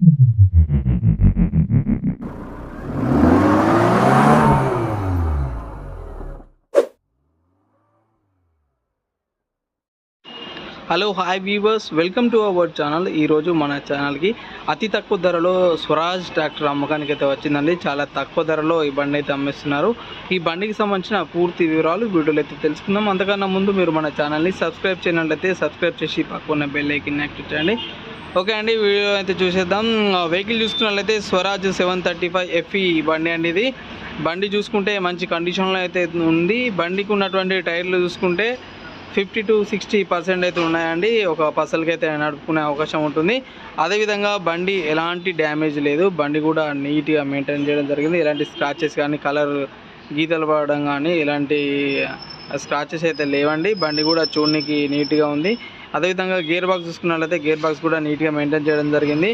Hello hi weavers, welcome to our channel. ఈరోజు మన ఛానల్కి అతి తక్కువ ధరలో స్వరాజ్ ట్రాక్టర్ అమ్మకానికి అయితే వచ్చిందండి. చాలా తక్కువ ధరలో ఈ బండి అయితే అమ్మేస్తున్నారు. ఈ బండికి సంబంధించిన పూర్తి వివరాలు వీడియోలో అయితే తెలుసుకుందాం. అంతకన్నా ముందు మీరు మన ఛానల్ని సబ్స్క్రైబ్ చేయనట్లయితే సబ్స్క్రైబ్ చేసి పక్కన బెల్ ఐకాన్ యాక్టివేట్ చేయండి. ఓకే అండి, వీడియో అయితే చూసేద్దాం. వెహికల్ చూసుకున్నట్లయితే స్వరాజ్ 735 FE బండి అండి. ఇది బండి చూసుకుంటే మంచి కండిషన్లో అయితే ఉంది. బండికి ఉన్నటువంటి టైర్లు చూసుకుంటే 50 to 60% అయితే ఉన్నాయండి. ఒక పర్సన్కి అయితే నడుపుకునే అవకాశం ఉంటుంది. అదేవిధంగా బండి ఎలాంటి డ్యామేజ్ లేదు. బండి కూడా నీట్గా మెయింటైన్ చేయడం జరిగింది. ఎలాంటి స్క్రాచెస్ కానీ, కలర్ గీతలు పడడం కానీ ఎలాంటి స్క్రాచెస్ అయితే లేవండి. బండి కూడా చూడడానికి నీట్గా ఉంది. అదేవిధంగా గేర్ బాక్స్ చూసుకున్నట్లయితే గేర్ బాక్స్ కూడా నీట్గా మెయింటైన్ చేయడం జరిగింది.